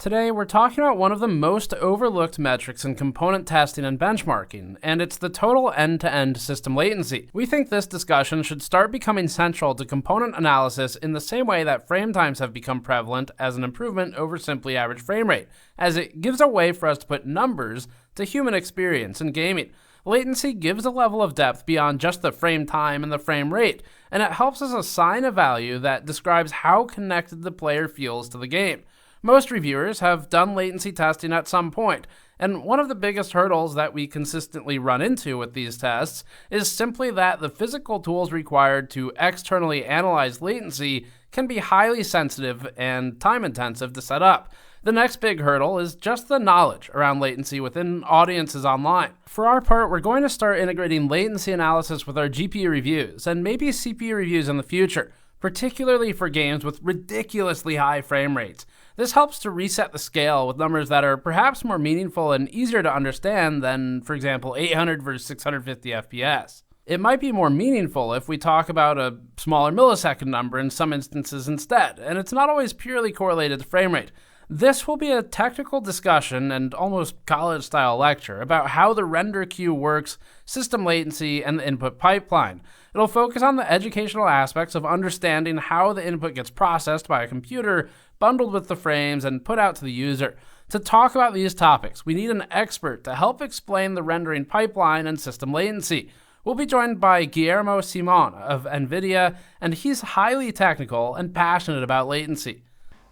Today, we're talking about one of the most overlooked metrics in component testing and benchmarking, and it's the total end-to-end system latency. We think this discussion should start becoming central to component analysis in the same way that frame times have become prevalent as an improvement over simply average frame rate, as it gives a way for us to put numbers to human experience in gaming. Latency gives a level of depth beyond just the frame time and the frame rate, and it helps us assign a value that describes how connected the player feels to the game. Most reviewers have done latency testing at some point, and one of the biggest hurdles that we consistently run into with these tests is simply that the physical tools required to externally analyze latency can be highly sensitive and time-intensive to set up. The next big hurdle is just the knowledge around latency within audiences online. For our part, we're going to start integrating latency analysis with our GPU reviews, and maybe CPU reviews in the future, particularly for games with ridiculously high frame rates. This helps to reset the scale with numbers that are perhaps more meaningful and easier to understand than, for example, 800 versus 650 FPS. It might be more meaningful if we talk about a smaller millisecond number in some instances instead, and it's not always purely correlated to frame rate. This will be a technical discussion and almost college-style lecture about how the render queue works, system latency, and the input pipeline. It'll focus on the educational aspects of understanding how the input gets processed by a computer, bundled with the frames, and put out to the user. To talk about these topics, we need an expert to help explain the rendering pipeline and system latency. We'll be joined by Guillermo Siman of NVIDIA, and he's highly technical and passionate about latency.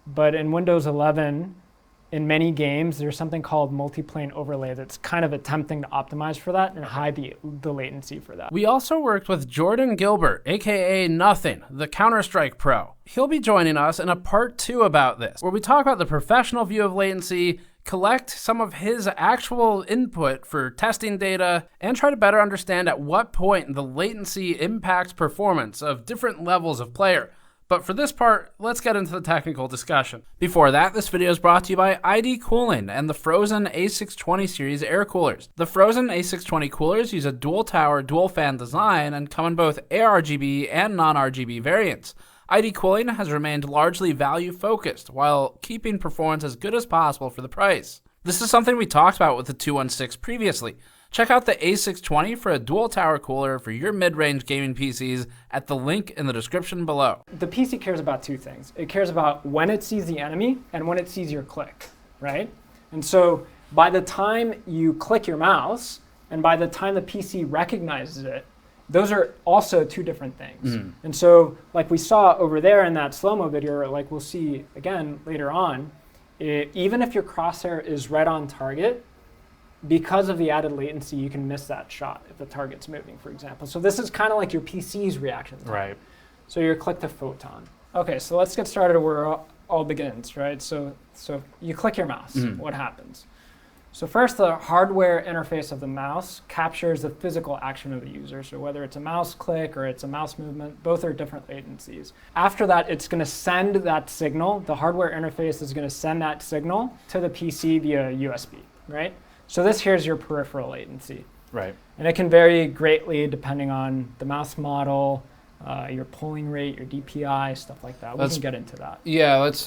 But in Windows 11, in many games, there's something called multiplane overlay that's kind of attempting to optimize for that and hide the latency for that. We also worked with Jordan Gilbert, aka Nothing, the Counter-Strike pro. He'll be joining us in a part 2 about this, where we talk about the professional view of latency, collect some of his actual input for testing data, and try to better understand at what point the latency impacts performance of different levels of player. But for this part, let's get into the technical discussion. Before that, this video is brought to you by ID Cooling and the Frozen A620 series air coolers. The Frozen A620 coolers use a dual tower, dual fan design and come in both ARGB and non-RGB variants. ID Cooling has remained largely value focused while keeping performance as good as possible for the price. This is something we talked about with the 216 previously. Check out the A620 for a dual tower cooler for your mid-range gaming PCs at the link in the description below. The PC cares about two things. It cares about when it sees the enemy and when it sees your click, right? And so by the time you click your mouse and by the time the PC recognizes it, those are also two different things. And so like we saw over there in that slow-mo video, or like we'll see again later on, even if your crosshair is right on target, because of the added latency, you can miss that shot if the target's moving, for example. So this is kind of like your PC's reaction time. Right. So your click to photon. Okay, so let's get started where it all begins, right? So you click your mouse, what happens? So first, the hardware interface of the mouse captures the physical action of the user. So whether it's a mouse click or it's a mouse movement, both are different latencies. After that, it's going to send that signal. The hardware interface is going to send that signal to the PC via USB, right? So this here's your peripheral latency. Right. And it can vary greatly depending on the mouse model, your polling rate, your DPI, stuff like that. We can get into that. Yeah, let's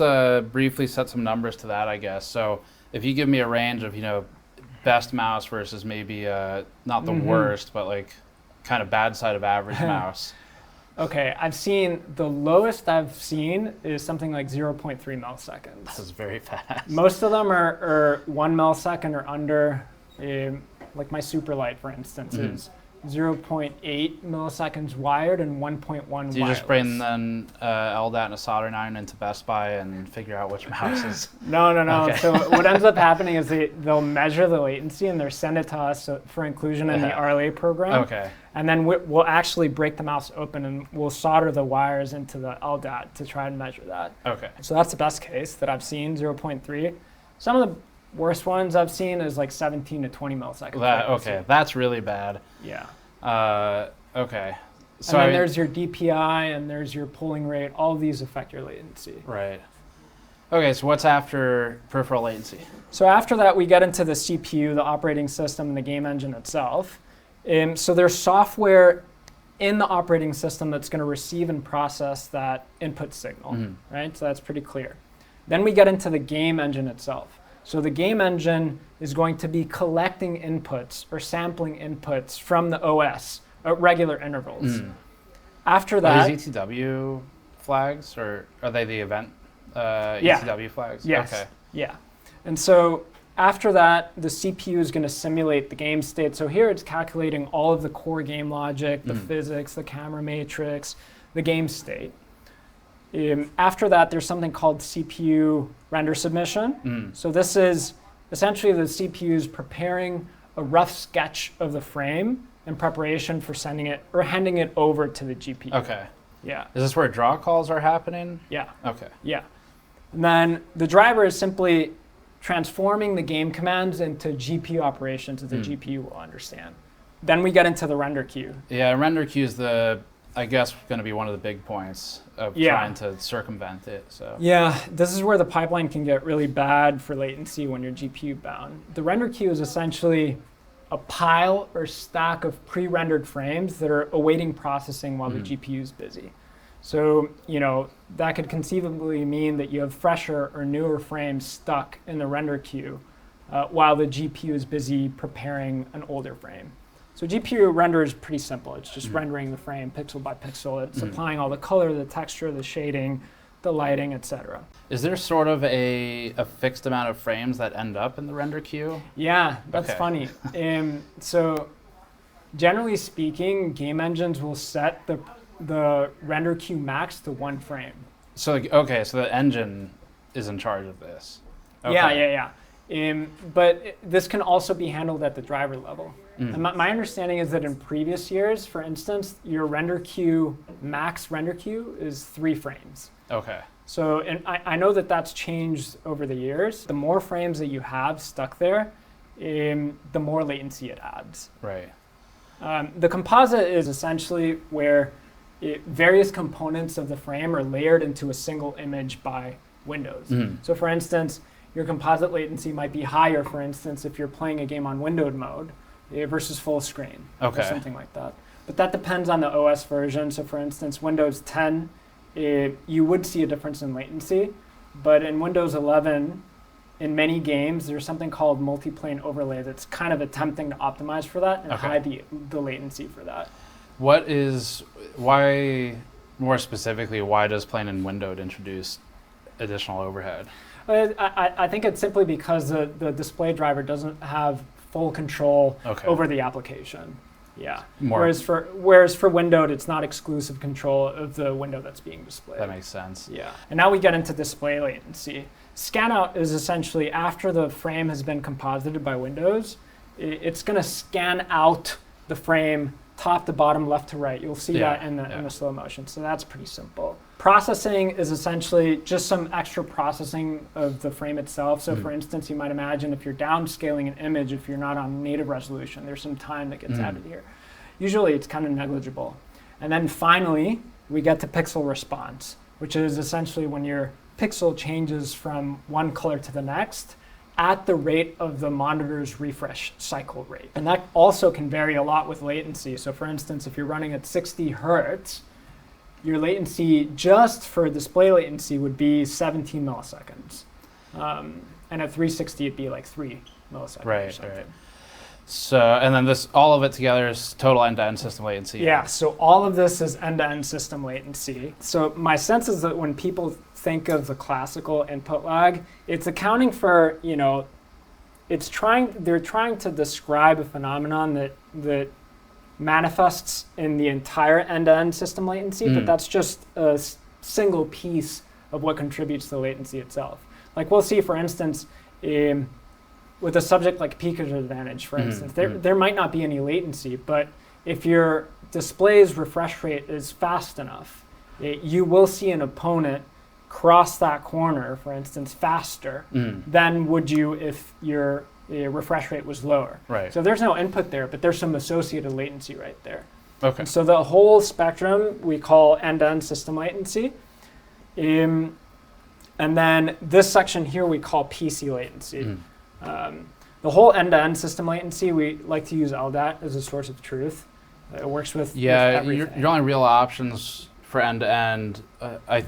briefly set some numbers to that, I guess. So if you give me a range of, best mouse versus maybe not the worst, but like kind of bad side of average mouse. Okay, the lowest I've seen is something like 0.3 milliseconds. This is very fast. Most of them are 1 millisecond or under. Like my Superlight, for instance, is 0.8 milliseconds wired and 1.1 wireless. Do you just bring then LDAT and a soldering iron into Best Buy and figure out which mouse is? No. Okay. So what ends up happening is they'll measure the latency and they'll send it to us for inclusion in the RLA program. Okay. And then we'll actually break the mouse open and we'll solder the wires into the LDAT to try and measure that. Okay. So that's the best case that I've seen, 0.3. Some of the worst ones I've seen is like 17 to 20 milliseconds. Okay, that's really bad. Yeah. Okay. So and then there's your DPI and there's your polling rate. All of these affect your latency. Right. Okay, so what's after peripheral latency? So after that, we get into the CPU, the operating system, and the game engine itself. So there's software in the operating system that's going to receive and process that input signal, right? So that's pretty clear. Then we get into the game engine itself. So the game engine is going to be collecting inputs or sampling inputs from the OS at regular intervals. After that, are these ETW flags, or are they the event yeah. ETW flags? Yes. Okay. Yeah. And so after that, the CPU is going to simulate the game state. So here it's calculating all of the core game logic, the physics, the camera matrix, the game state. After that, there's something called CPU render submission. So this is essentially the CPU is preparing a rough sketch of the frame in preparation for sending it or handing it over to the GPU. Okay. Yeah. Is this where draw calls are happening? Yeah. Okay. Yeah. And then the driver is simply transforming the game commands into GPU operations that the GPU will understand. Then we get into the render queue. Yeah, render queue is I guess, going to be one of the big points of trying to circumvent it. So yeah, this is where the pipeline can get really bad for latency when you're GPU bound. The render queue is essentially a pile or stack of pre-rendered frames that are awaiting processing while the GPU is busy. So, that could conceivably mean that you have fresher or newer frames stuck in the render queue while the GPU is busy preparing an older frame. So GPU render is pretty simple. It's just rendering the frame pixel by pixel. It's applying all the color, the texture, the shading, the lighting, etc. Is there sort of a fixed amount of frames that end up in the render queue? Yeah, that's funny. So generally speaking, game engines will set the render queue max to 1 frame. So so the engine is in charge of this. Okay. Yeah. But this can also be handled at the driver level. And my understanding is that in previous years, for instance, your max render queue is 3 frames. Okay. So and I know that that's changed over the years. The more frames that you have stuck there, the more latency it adds. Right. The composite is essentially where various components of the frame are layered into a single image by Windows. So for instance, your composite latency might be higher, for instance, if you're playing a game on windowed mode versus full screen or something like that. But that depends on the OS version. So for instance, Windows 10, you would see a difference in latency. But in Windows 11, in many games, there's something called multiplane overlay that's kind of attempting to optimize for that and hide the latency for that. More specifically, why does plain and windowed introduce additional overhead? I think it's simply because the display driver doesn't have full control over the application. Yeah. Whereas for windowed, it's not exclusive control of the window that's being displayed. That makes sense. Yeah. And now we get into display latency. Scan-out is essentially after the frame has been composited by Windows, it's going to scan out the frame top to bottom, left to right. You'll see that in the slow motion. So that's pretty simple. Processing is essentially just some extra processing of the frame itself. So for instance, you might imagine if you're downscaling an image, if you're not on native resolution, there's some time that gets added here. Usually it's kind of negligible. And then finally, we get to pixel response, which is essentially when your pixel changes from one color to the next at the rate of the monitor's refresh cycle rate. And that also can vary a lot with latency. So for instance, if you're running at 60 hertz, your latency just for display latency would be 17 milliseconds. And at 360, it'd be like 3 milliseconds or something. Right. So, and then all of it together is total end-to-end system latency. Yeah, so all of this is end-to-end system latency. So my sense is that when people think of the classical input lag, it's accounting for, they're trying to describe a phenomenon that manifests in the entire end-to-end system latency, but that's just a single piece of what contributes to the latency itself. Like we'll see, for instance, with a subject like peak advantage, for instance, there might not be any latency, but if your display's refresh rate is fast enough, you will see an opponent cross that corner, for instance, faster than would you if your refresh rate was lower. Right. So there's no input there, but there's some associated latency right there. Okay. And so the whole spectrum we call end-to-end system latency. And then this section here we call PC latency. The whole end-to-end system latency, we like to use LDAT as a source of truth. It works with everything. Your only real options for end-to-end, I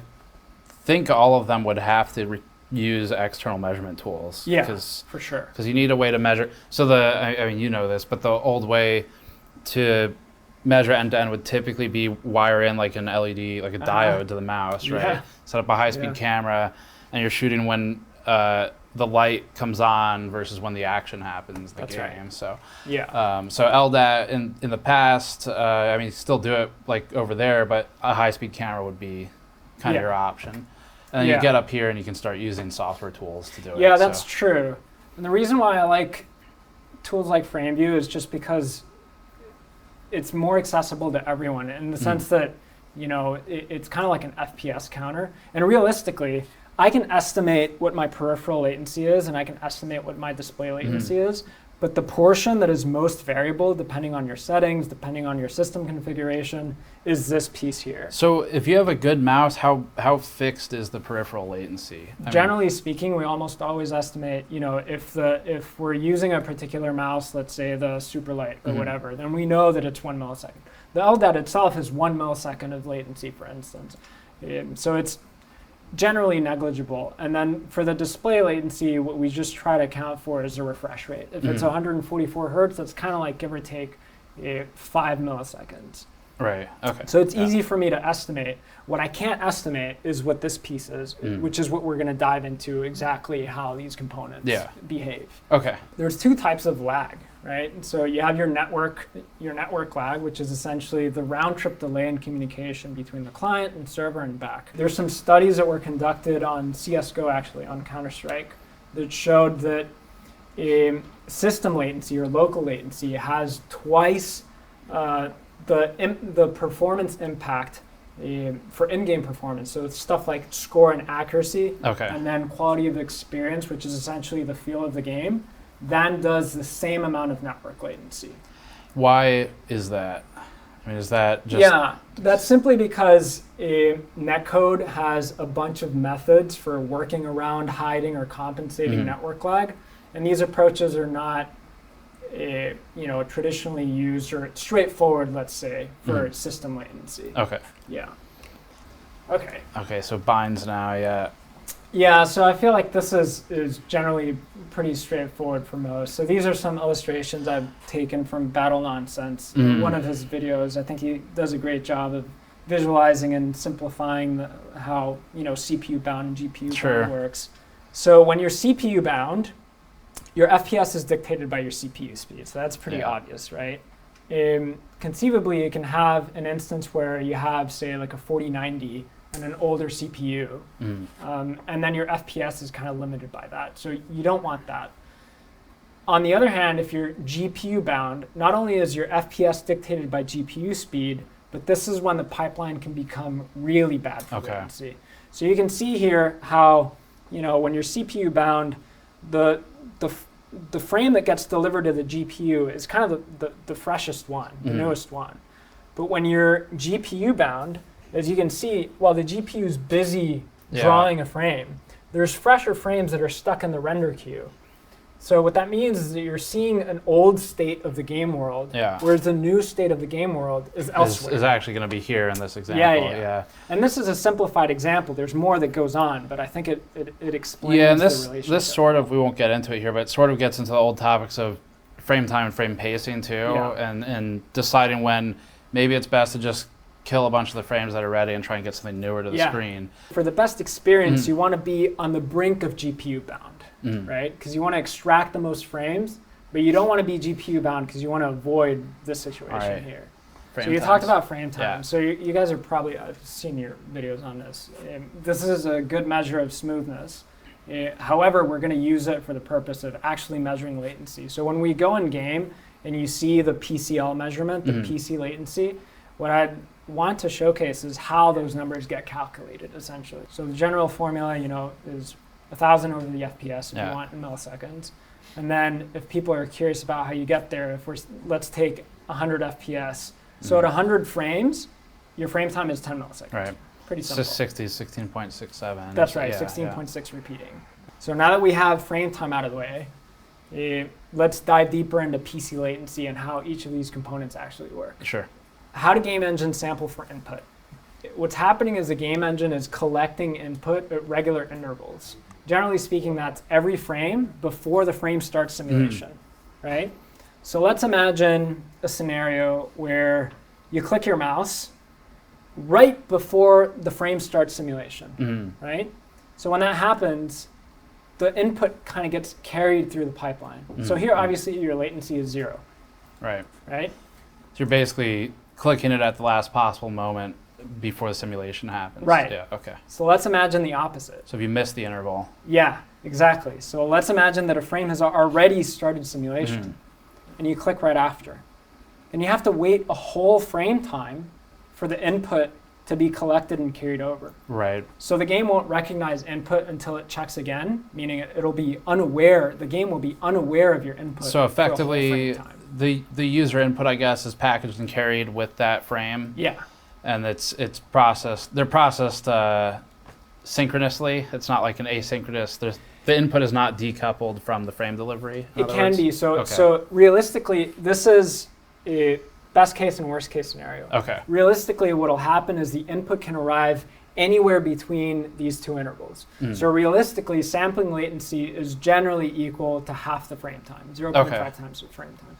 think all of them would have to use external measurement tools. Yeah, for sure. Because you need a way to measure. So I mean, you know this, but the old way to measure end-to-end would typically be wire in like an LED, like a diode to the mouse, right? Yeah. Set up a high-speed camera, and you're shooting when the light comes on versus when the action happens in the game. Right. So yeah. So LDAT in the past, I mean, still do it like over there, but a high-speed camera would be kind of your option. And then you get up here and you can start using software tools to do it. Yeah, that's true. And the reason why I like tools like FrameView is just because it's more accessible to everyone in the sense that, you know, it's kind of like an FPS counter. And realistically, I can estimate what my peripheral latency is and I can estimate what my display latency is. But the portion that is most variable, depending on your settings, depending on your system configuration, is this piece here. So if you have a good mouse, how fixed is the peripheral latency? Generally speaking, we almost always estimate, you know, if we're using a particular mouse, let's say the Superlight or whatever, then we know that it's 1 millisecond. The LDAT itself is 1 millisecond of latency, for instance. So it's generally negligible. And then for the display latency, what we just try to account for is the refresh rate. If it's 144 hertz, that's kind of like give or take 5 milliseconds. Right, okay. So it's easy for me to estimate. What I can't estimate is what this piece is, which is what we're going to dive into exactly how these components behave. Okay. There's two types of lag, right? So you have your network lag, which is essentially the round-trip delay in communication between the client and server and back. There's some studies that were conducted on CSGO, actually, on Counter-Strike, that showed that system latency or local latency has twice the performance impact for in-game performance. So it's stuff like score and accuracy, and then quality of experience, which is essentially the feel of the game, then does the same amount of network latency. Why is that? I mean, is that just... Yeah, that's simply because netcode has a bunch of methods for working around, hiding, or compensating network lag. And these approaches are not traditionally used or straightforward, let's say, for system latency. Okay. Yeah. Okay. Okay, so binds now, yeah. Yeah, so I feel like this is generally pretty straightforward for most. So these are some illustrations I've taken from Battle Nonsense. One of his videos, I think he does a great job of visualizing and simplifying how CPU bound and GPU bound works. So when you're CPU bound, your FPS is dictated by your CPU speed. So that's pretty obvious, right? Conceivably, you can have an instance where you have, say, like a 4090 and an older CPU, and then your FPS is kind of limited by that. So you don't want that. On the other hand, if you're GPU bound, not only is your FPS dictated by GPU speed, but this is when the pipeline can become really bad for latency. So you can see here how, when you're CPU bound, the frame that gets delivered to the GPU is kind of the freshest one, the newest one. But when you're GPU bound, as you can see, while the GPU is busy drawing a frame, there's fresher frames that are stuck in the render queue. So what that means is that you're seeing an old state of the game world, whereas the new state of the game world is elsewhere. Is actually going to be here in this example. Yeah. And this is a simplified example. There's more that goes on, but I think it explains the relationship. This sort of, we won't get into it here, but it sort of gets into the old topics of frame time and frame pacing too, and deciding when maybe it's best to just kill a bunch of the frames that are ready and try and get something newer to the screen. For the best experience, you want to be on the brink of GPU bound, right? Because you want to extract the most frames, but you don't want to be GPU bound because you want to avoid this situation here. So you talked about frame time. So you guys are probably, I've seen your videos on this. This is a good measure of smoothness. However, we're going to use it for the purpose of actually measuring latency. So when we go in game and you see the PCL measurement, the PC latency, what I want to showcase is how those numbers get calculated, essentially. So the general formula, is 1,000 over the FPS if you want in milliseconds. And then if people are curious about how you get there, let's take 100 FPS. So at 100 frames, your frame time is 10 milliseconds. Right. Pretty simple. 16.67. That's right, 16.6 repeating. So now that we have frame time out of the way, let's dive deeper into PC latency and how each of these components actually work. Sure. How do game engines sample for input? What's happening is the game engine is collecting input at regular intervals. generally speaking, that's every frame before the frame starts simulation, right? So let's imagine a scenario where you click your mouse right before the frame starts simulation, right? So when that happens, the input kind of gets carried through the pipeline. So here, obviously, your latency is 0. Right. Right? So you're basically clicking it at the last possible moment before the simulation happens. Right. Yeah, okay. So let's imagine the opposite. So if you miss the interval. Yeah, exactly. So let's imagine that a frame has already started simulation, and you click right after. And you have to wait a whole frame time for the input to be collected and carried over. Right. So the game won't recognize input until it checks again, meaning it'll be unaware, the game will be unaware of your input. So effectively, for a whole frame time. the user input, I guess, is packaged and carried with that frame. Yeah. And it's processed, they're processed synchronously. It's not like an asynchronous, the input is not decoupled from the frame delivery. It can be. So realistically, this is a best case and worst case scenario. Okay. Realistically, what will happen is the input can arrive anywhere between these two intervals. So realistically, sampling latency is generally equal to half the frame time, 0.5 times the frame time.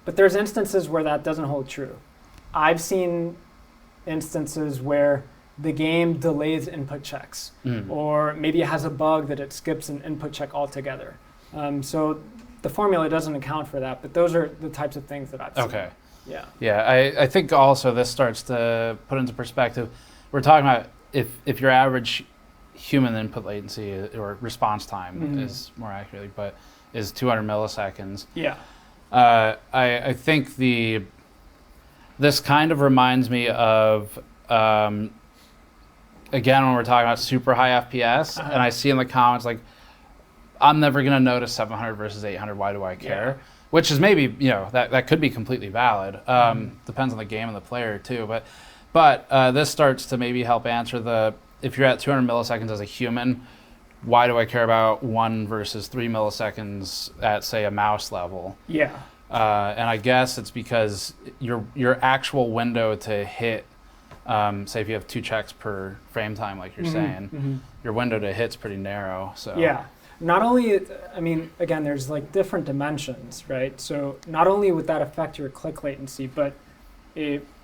But there's instances where that doesn't hold true. I've seen instances where the game delays input checks, or maybe it has a bug that it skips an input check altogether. So the formula doesn't account for that, but those are the types of things that I've seen. Okay. Yeah. Yeah, I think also this starts to put into perspective, we're talking about if your average human input latency or response time is more accurately, but is 200 milliseconds. Yeah. I think this kind of reminds me of, again, when we're talking about super high FPS, and I see in the comments, like, I'm never going to notice 700 versus 800, why do I care? Yeah. Which is maybe, that could be completely valid. Depends on the game and the player too. But this starts to maybe help answer if you're at 200 milliseconds as a human, why do I care about 1 versus 3 milliseconds at, say, a mouse level? Yeah. And I guess it's because your actual window to hit, say if you have 2 checks per frame time, like you're saying, your window to hit's pretty narrow. So yeah. Not only, again, there's like different dimensions, right? So not only would that affect your click latency, but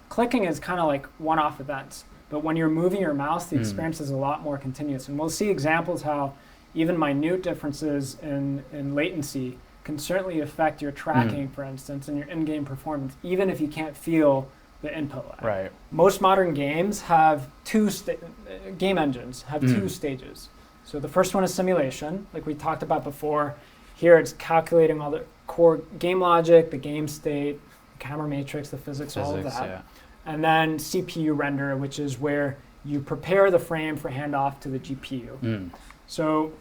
clicking is kind of like one-off events. But when you're moving your mouse, the experience is a lot more continuous. And we'll see examples how even minute differences in latency can certainly affect your tracking, for instance, and your in-game performance, even if you can't feel the input lag. Right. Most modern games have game engines have 2 stages. So the first one is simulation, like we talked about before. Here it's calculating all the core game logic, the game state, the camera matrix, the physics, all of that. Yeah. And then CPU render, which is where you prepare the frame for handoff to the GPU. So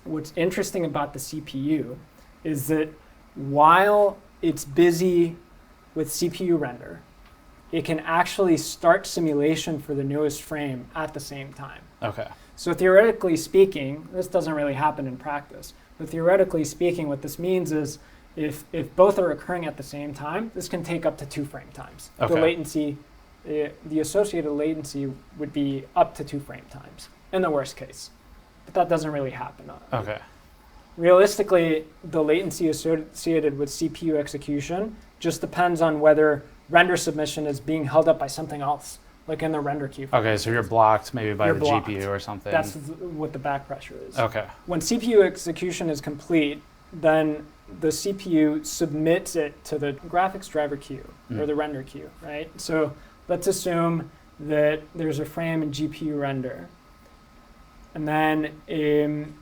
what's interesting about the CPU is that while it's busy with CPU render, it can actually start simulation for the newest frame at the same time. Okay. So theoretically speaking, this doesn't really happen in practice, but theoretically speaking, what this means is if both are occurring at the same time, this can take up to 2 frame times. Okay. The latency, the associated latency would be up to 2 frame times in the worst case, but that doesn't really happen. Okay. Realistically, the latency associated with CPU execution just depends on whether render submission is being held up by something else, like in the render queue. Okay, so you're blocked maybe by the GPU or something. That's what the back pressure is. Okay. When CPU execution is complete, then the CPU submits it to the graphics driver queue or the render queue, right? So let's assume that there's a frame in GPU render. And then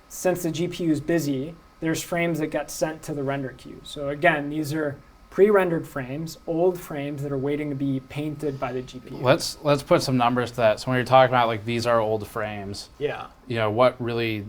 since the GPU is busy, there's frames that get sent to the render queue. So again, these are pre-rendered frames, old frames that are waiting to be painted by the GPU. Let's put some numbers to that. So when you're talking about like these are old frames, what really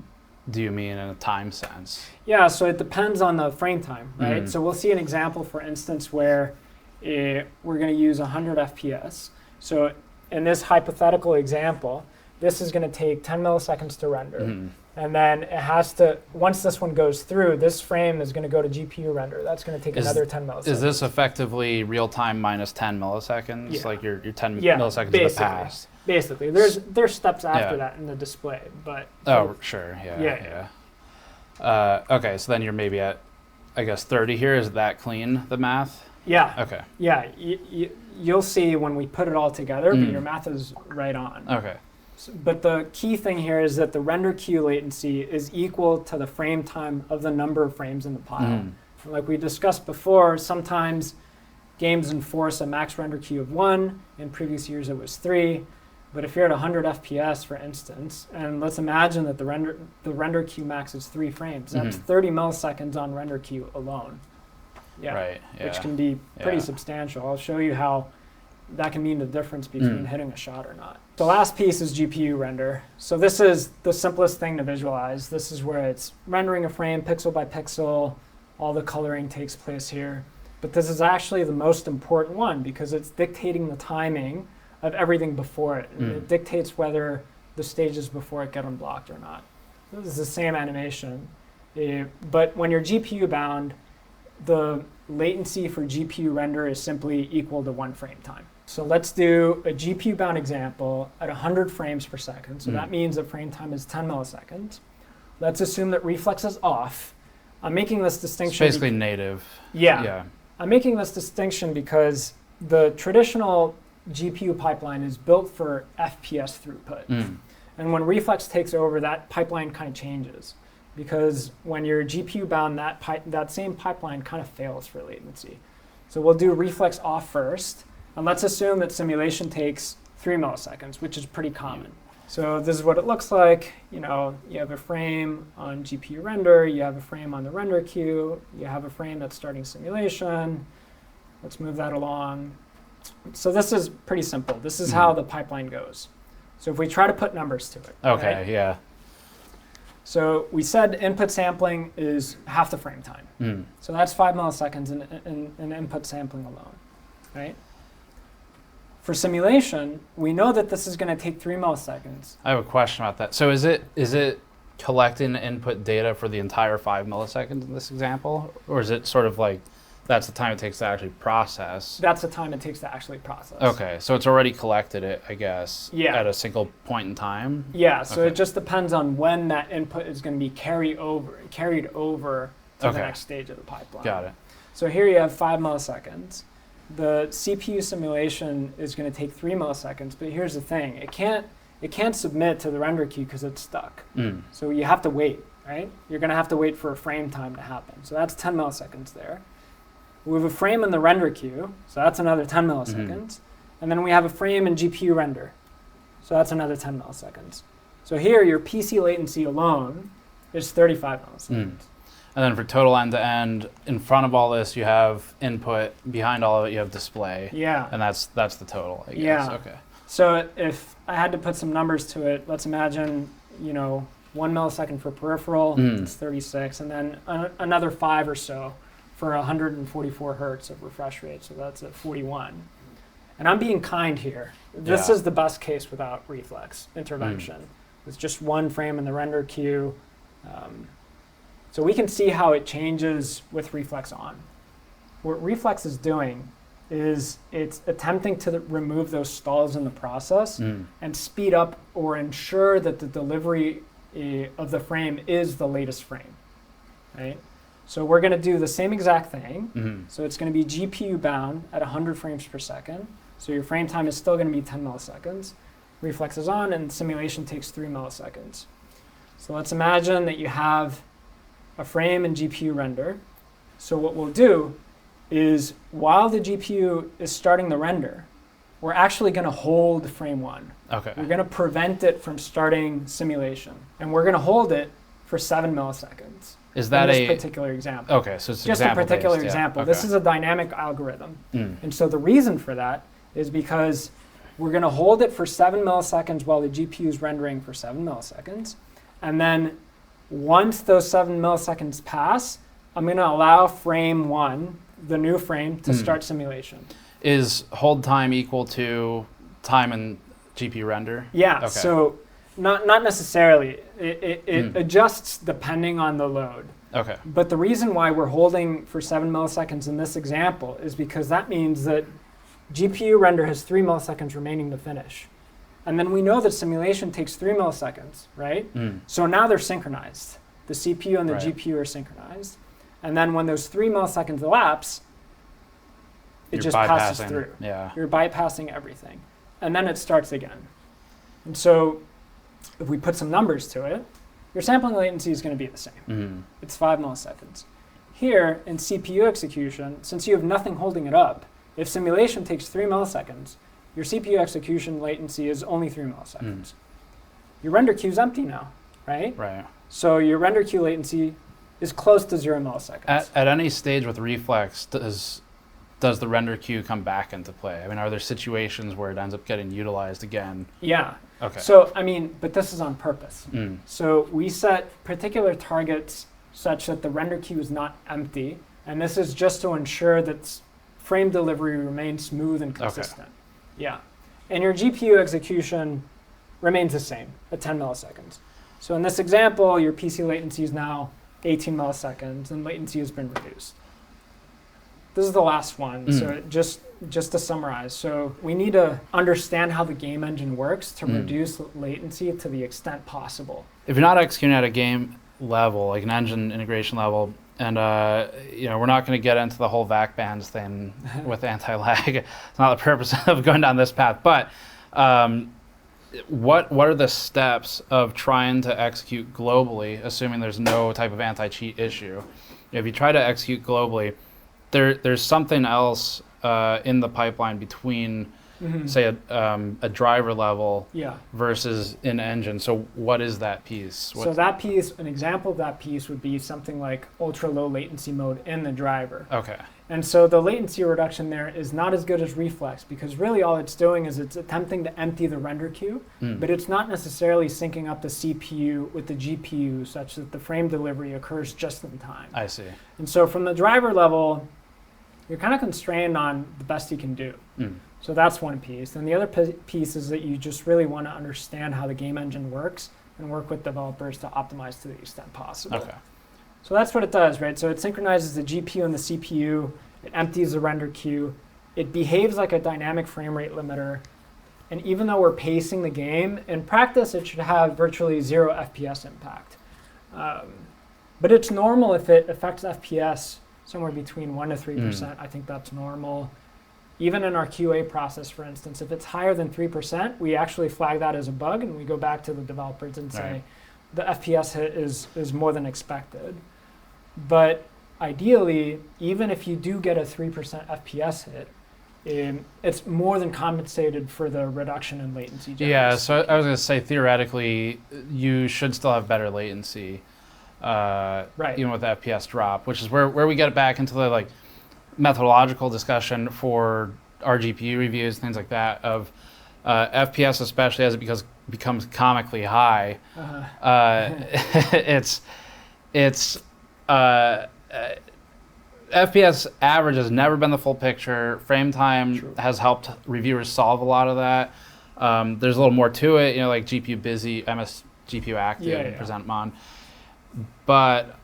do you mean in a time sense? Yeah, so it depends on the frame time, right? So we'll see an example, for instance, where we're going to use 100 FPS. So in this hypothetical example, this is going to take 10 milliseconds to render. And then it has to, once this one goes through, this frame is going to go to GPU render. That's going to take another 10 milliseconds. Is this effectively real time minus 10 milliseconds? Yeah. Like your 10 milliseconds in the past? Basically. There's steps after that in the display. But oh, sure. Yeah. Okay, so then you're maybe at, I guess, 30 here. Is that clean, the math? Yeah. Okay. Yeah. You'll see when we put it all together, but your math is right on. Okay. But the key thing here is that the render queue latency is equal to the frame time of the number of frames in the pile. Like we discussed before, sometimes games enforce a max render queue of 1. In previous years it was 3. But if you're at 100 FPS, for instance, and let's imagine that the render queue max is 3 frames, that's 30 milliseconds on render queue alone. Yeah, right. Yeah. Which can be pretty substantial. I'll show you how that can mean the difference between hitting a shot or not. The last piece is GPU render. So this is the simplest thing to visualize. This is where it's rendering a frame pixel by pixel. All the coloring takes place here. But this is actually the most important one because it's dictating the timing of everything before it. And it dictates whether the stages before it get unblocked or not. This is the same animation. But when you're GPU bound, the latency for GPU render is simply equal to 1 frame time. So let's do a GPU bound example at 100 frames per second. So that means that frame time is 10 milliseconds. Let's assume that Reflex is off. I'm making this distinction. It's basically native. Yeah. I'm making this distinction because the traditional GPU pipeline is built for FPS throughput. And when Reflex takes over, that pipeline kind of changes. Because when you're GPU bound, that same pipeline kind of fails for latency. So we'll do Reflex off first. And let's assume that simulation takes 3 milliseconds, which is pretty common. So this is what it looks like. You have a frame on GPU render, you have a frame on the render queue, you have a frame that's starting simulation. Let's move that along. So this is pretty simple. This is how the pipeline goes. So if we try to put numbers to it. Okay, right? yeah. So we said input sampling is half the frame time. So that's 5 milliseconds in input sampling alone, right? For simulation, we know that this is going to take 3 milliseconds. I have a question about that. So is it collecting input data for the entire 5 milliseconds in this example? Or is it sort of like that's the time it takes to actually process? That's the time it takes to actually process. Okay, so it's already collected it, I guess, at a single point in time? Yeah, so it just depends on when that input is going to be carried over to the next stage of the pipeline. Got it. So here you have 5 milliseconds. The CPU simulation is going to take 3 milliseconds, but here's the thing. It can't submit to the render queue because it's stuck. So you have to wait, right? You're going to have to wait for a frame time to happen. So that's 10 milliseconds there. We have a frame in the render queue, so that's another 10 milliseconds. And then we have a frame in GPU render, so that's another 10 milliseconds. So here, your PC latency alone is 35 milliseconds. And then for total end-to-end, in front of all this, you have input. Behind all of it, you have display. Yeah. And that's the total, I guess. Yeah. Okay. So if I had to put some numbers to it, let's imagine, 1 millisecond for peripheral, it's 36, and then another 5 or so for 144 hertz of refresh rate, so that's at 41. And I'm being kind here. This is the best case without Reflex intervention. It's just 1 frame in the render queue. So we can see how it changes with Reflex on. What Reflex is doing is it's attempting to remove those stalls in the process and speed up or ensure that the delivery of the frame is the latest frame, right? So we're going to do the same exact thing. So it's going to be GPU bound at 100 frames per second. So your frame time is still going to be 10 milliseconds. Reflex is on and simulation takes 3 milliseconds. So let's imagine that you have a frame in GPU render. So what we'll do is while the GPU is starting the render, we're actually going to hold frame 1. Okay. We're going to prevent it from starting simulation. And we're going to hold it for 7 milliseconds. Is that in this particular example? Okay, so it's just a particular example. Okay. This is a dynamic algorithm. And so the reason for that is because we're going to hold it for 7 milliseconds while the GPU is rendering for 7 milliseconds. And then once those 7 milliseconds pass, I'm going to allow frame 1, the new frame, to start simulation. Is hold time equal to time in GPU render? Yeah, okay. So Not necessarily. It adjusts depending on the load. Okay. But the reason why we're holding for 7 milliseconds in this example is because that means that GPU render has 3 milliseconds remaining to finish. And then we know that simulation takes 3 milliseconds, right? So now they're synchronized. The CPU and the GPU are synchronized. And then when those 3 milliseconds elapse, it just passes through. Yeah. You're bypassing everything. And then it starts again. And so if we put some numbers to it, your sampling latency is going to be the same. It's 5 milliseconds. Here, in CPU execution, since you have nothing holding it up, if simulation takes 3 milliseconds, your CPU execution latency is only 3 milliseconds. Your render queue is empty now, right? Right. So your render queue latency is close to 0 milliseconds. At any stage with Reflex, does the render queue come back into play? I mean, are there situations where it ends up getting utilized again? Yeah. Okay. So, I mean, but this is on purpose. So we set particular targets such that the render queue is not empty. And this is just to ensure that frame delivery remains smooth and consistent. Yeah. And your GPU execution remains the same at 10 milliseconds. So in this example, your PC latency is now 18 milliseconds, and latency has been reduced. This is the last one. So just to summarize, so we need to understand how the game engine works to reduce latency to the extent possible. If you're not executing at a game level, like an engine integration level, and we're not going to get into the whole VAC bands thing with anti-lag. It's not the purpose of going down this path. But what are the steps of trying to execute globally, assuming there's no type of anti-cheat issue? If you try to execute globally, there's something else in the pipeline between, say, a driver level versus an engine. So what is that piece? So that piece, an example of that piece would be something like ultra low latency mode in the driver. Okay. And so the latency reduction there is not as good as Reflex, because really all it's doing is it's attempting to empty the render queue, but it's not necessarily syncing up the CPU with the GPU such that the frame delivery occurs just in time. I see. And so from the driver level, you're kind of constrained on the best you can do. So that's one piece. And the other piece is that you just really want to understand how the game engine works and work with developers to optimize to the extent possible. Okay. So that's what it does, right? So it synchronizes the GPU and the CPU. It empties the render queue. It behaves like a dynamic frame rate limiter. And even though we're pacing the game, in practice, it should have virtually 0 FPS impact. But it's normal if it affects FPS somewhere between 1% to 3%. I think that's normal. Even in our QA process, for instance, if it's higher than 3%, we actually flag that as a bug, and we go back to the developers and say, the FPS hit is more than expected. But ideally, even if you do get a 3% FPS hit, it's more than compensated for the reduction in latency. Yeah, so I was going to say, theoretically, you should still have better latency, even with the FPS drop, which is where we get back into the methodological discussion for our GPU reviews, things like that, of FPS, especially as it becomes comically high. FPS average has never been the full picture. Frame time has helped reviewers solve a lot of that. There's a little more to it, like GPU busy, MS GPU active, present mon. But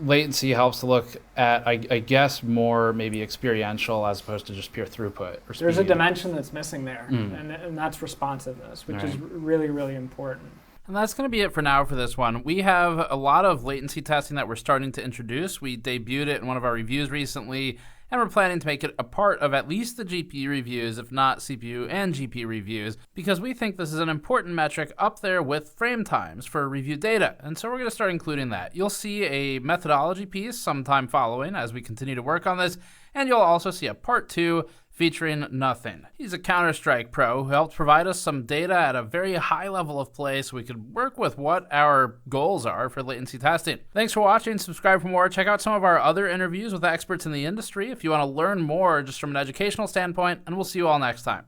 latency helps to look at, I guess, more maybe experiential as opposed to just pure throughput or speed. There's a dimension that's missing there, and that's responsiveness, which is really, really important. And that's going to be it for now for this one. We have a lot of latency testing that we're starting to introduce. We debuted it in one of our reviews recently, and we're planning to make it a part of at least the GPU reviews, if not CPU and GPU reviews, because we think this is an important metric up there with frame times for review data. And so we're going to start including that. You'll see a methodology piece sometime following as we continue to work on this, and you'll also see a part 2 featuring Nothing. He's a Counter-Strike pro who helped provide us some data at a very high level of play so we could work with what our goals are for latency testing. Thanks for watching. Subscribe for more. Check out some of our other interviews with experts in the industry if you want to learn more just from an educational standpoint, and we'll see you all next time.